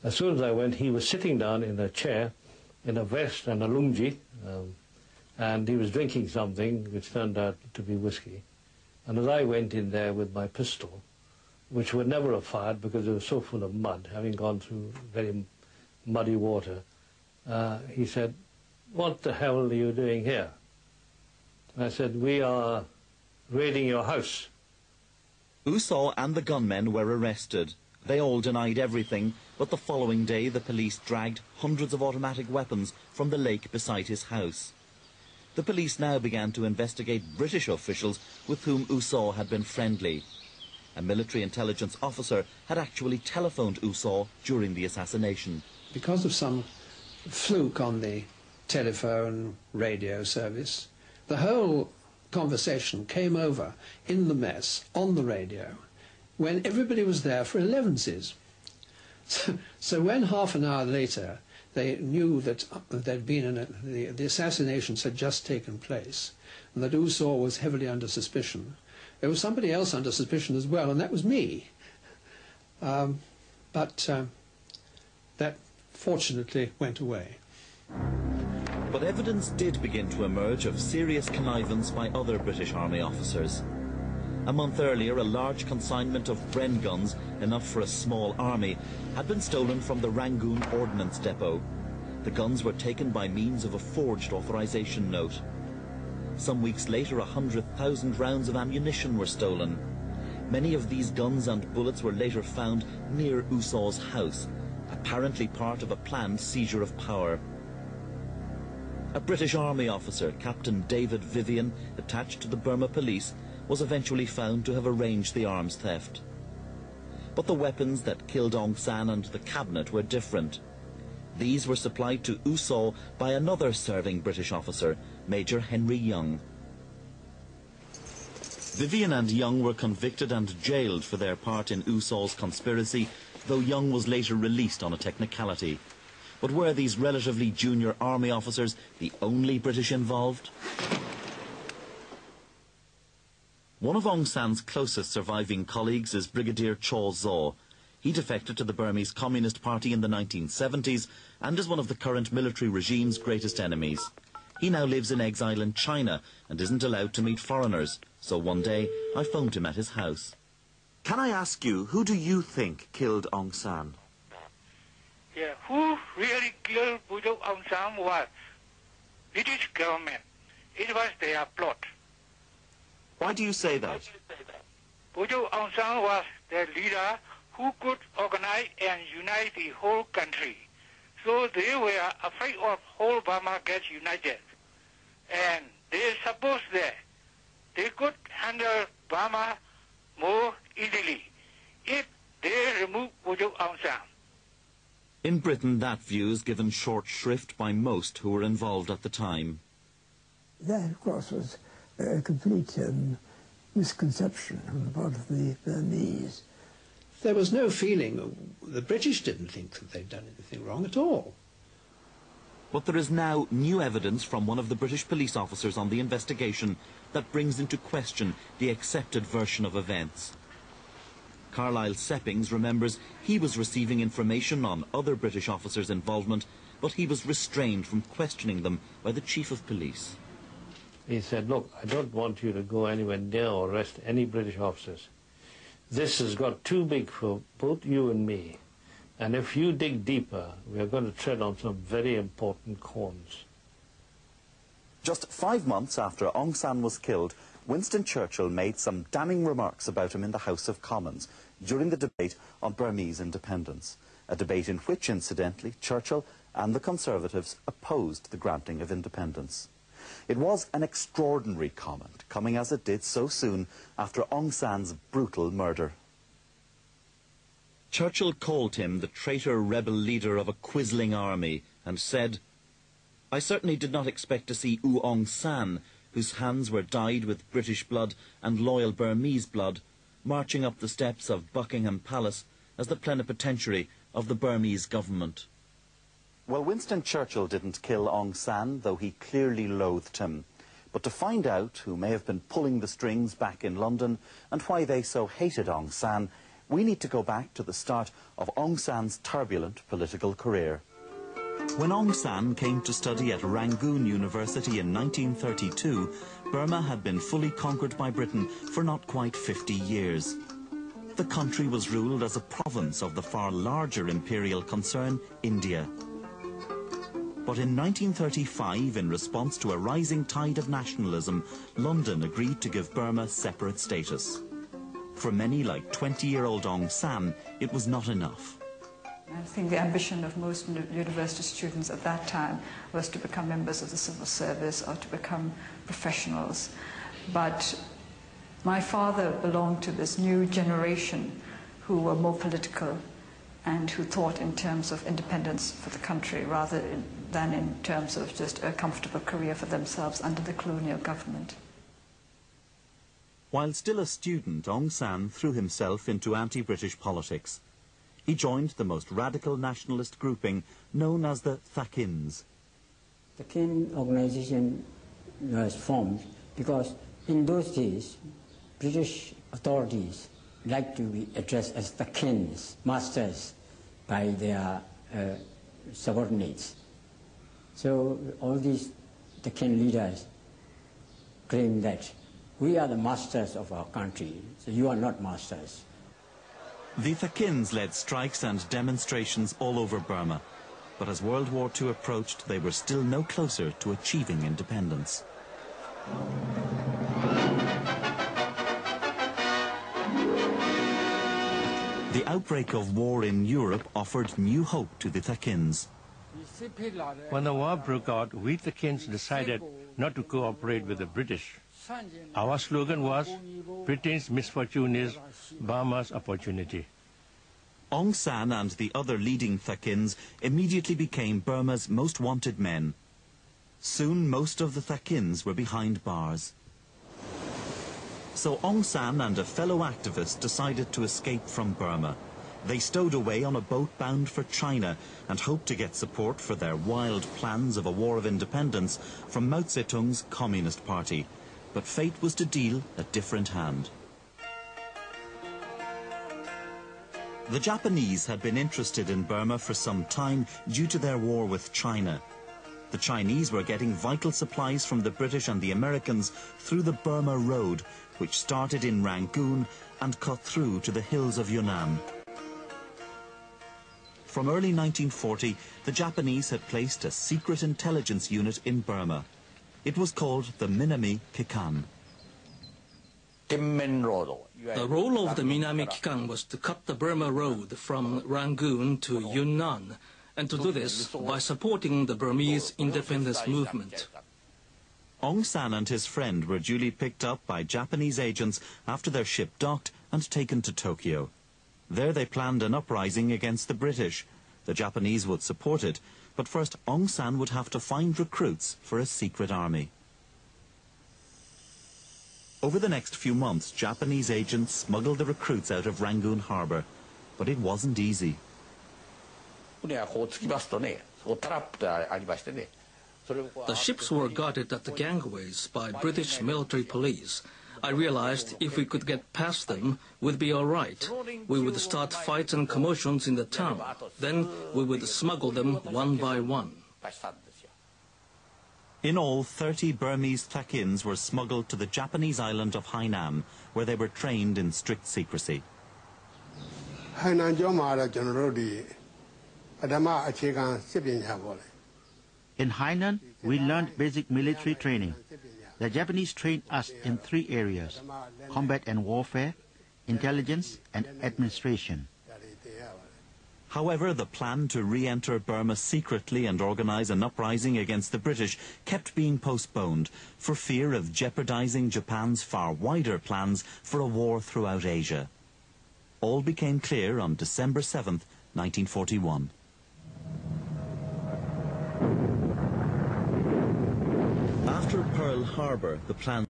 As soon as I went, he was sitting down in a chair, in a vest and a lungi, and he was drinking something which turned out to be whiskey. And as I went in there with my pistol, which would never have fired because it was so full of mud, having gone through very muddy water, he said, "What the hell are you doing here?" And I said, "We are raiding your house." Usaw and the gunmen were arrested. They all denied everything, but the following day the police dragged hundreds of automatic weapons from the lake beside his house. The police now began to investigate British officials with whom Usaw had been friendly. A military intelligence officer had actually telephoned Usaw during the assassination. Because of some fluke on the telephone radio service, the whole conversation came over in the mess on the radio when everybody was there for elevenses. So when half an hour later they knew that there'd been the assassinations had just taken place and that Usaw was heavily under suspicion, there was somebody else under suspicion as well, and that was me. But that fortunately went away. But evidence did begin to emerge of serious connivance by other British Army officers. A month earlier, a large consignment of Bren guns, enough for a small army, had been stolen from the Rangoon Ordnance Depot. The guns were taken by means of a forged authorization note. Some weeks later, 100,000 rounds of ammunition were stolen. Many of these guns and bullets were later found near Usaw's house, apparently part of a planned seizure of power. A British Army officer, Captain David Vivian, attached to the Burma police, was eventually found to have arranged the arms theft. But the weapons that killed Aung San and the cabinet were different. These were supplied to Usaw by another serving British officer, Major Henry Young. Vivian and Young were convicted and jailed for their part in Usaw's conspiracy, though Young was later released on a technicality. But were these relatively junior army officers the only British involved? One of Aung San's closest surviving colleagues is Brigadier Chaw Zaw. He defected to the Burmese Communist Party in the 1970s and is one of the current military regime's greatest enemies. He now lives in exile in China and isn't allowed to meet foreigners, so one day I phoned him at his house. Can I ask you, who do you think killed Aung San? Yeah, who really killed Aung San was British government. It was their plot. Why do you say that? Aung San was the leader who could organize and unite the whole country. So they were afraid of whole Burma gets united. And they supposed that they could handle Burma more easily if they removed Aung San. In Britain, that view is given short shrift by most who were involved at the time. That, of course, was a complete misconception on the part of the Burmese. There was no feeling, the British didn't think that they'd done anything wrong at all. But there is now new evidence from one of the British police officers on the investigation that brings into question the accepted version of events. Carlyle Seppings remembers he was receiving information on other British officers' involvement, but he was restrained from questioning them by the Chief of Police. He said, "Look, I don't want you to go anywhere near or arrest any British officers. This has got too big for both you and me. And if you dig deeper, we are going to tread on some very important corns." Just 5 months after Aung San was killed, Winston Churchill made some damning remarks about him in the House of Commons during the debate on Burmese independence, a debate in which, incidentally, Churchill and the Conservatives opposed the granting of independence. It was an extraordinary comment, coming as it did so soon after Aung San's brutal murder. Churchill called him the traitor rebel leader of a quisling army and said, "I certainly did not expect to see Aung San, whose hands were dyed with British blood and loyal Burmese blood, marching up the steps of Buckingham Palace as the plenipotentiary of the Burmese government." Well, Winston Churchill didn't kill Aung San, though he clearly loathed him. But to find out who may have been pulling the strings back in London and why they so hated Aung San, we need to go back to the start of Aung San's turbulent political career. When Aung San came to study at Rangoon University in 1932, Burma had been fully conquered by Britain for not quite 50 years. The country was ruled as a province of the far larger imperial concern, India. But in 1935, in response to a rising tide of nationalism, London agreed to give Burma separate status. For many, like 20-year-old Aung San, it was not enough. I think the ambition of most university students at that time was to become members of the civil service or to become professionals. But my father belonged to this new generation who were more political and who thought in terms of independence for the country rather than in terms of just a comfortable career for themselves under the colonial government. While still a student, Aung San threw himself into anti-British politics. He joined the most radical nationalist grouping known as the Thakins. The Thakin organization was formed because in those days, British authorities liked to be addressed as Thakins, masters, by their subordinates. So all these Thakin leaders claimed that we are the masters of our country, so you are not masters. The Thakins led strikes and demonstrations all over Burma, but as World War II approached, they were still no closer to achieving independence. The outbreak of war in Europe offered new hope to the Thakins. When the war broke out, we Thakins decided not to cooperate with the British. Our slogan was, Britain's misfortune is Burma's opportunity. Aung San and the other leading Thakins immediately became Burma's most wanted men. Soon most of the Thakins were behind bars. So Aung San and a fellow activist decided to escape from Burma. They stowed away on a boat bound for China and hoped to get support for their wild plans of a war of independence from Mao Zedong's Communist Party. But fate was to deal a different hand. The Japanese had been interested in Burma for some time due to their war with China. The Chinese were getting vital supplies from the British and the Americans through the Burma Road, which started in Rangoon and cut through to the hills of Yunnan. From early 1940, the Japanese had placed a secret intelligence unit in Burma. It was called the Minami Kikan. The role of the Minami Kikan was to cut the Burma Road from Rangoon to Yunnan, and to do this by supporting the Burmese independence movement. Aung San and his friend were duly picked up by Japanese agents after their ship docked and taken to Tokyo. There they planned an uprising against the British. The Japanese would support it, but first Aung San would have to find recruits for a secret army. Over the next few months, Japanese agents smuggled the recruits out of Rangoon harbour, but it wasn't easy. The ships were guarded at the gangways by British military police. I realized if we could get past them, we'd be all right. We would start fights and commotions in the town. Then we would smuggle them one by one. In all, 30 Burmese Thakins were smuggled to the Japanese island of Hainan, where they were trained in strict secrecy. In Hainan, we learned basic military training. The Japanese trained us in 3 areas: combat and warfare, intelligence, and administration. However, the plan to re-enter Burma secretly and organize an uprising against the British kept being postponed for fear of jeopardizing Japan's far wider plans for a war throughout Asia. All became clear on December 7th, 1941. After Pearl Harbor, the plan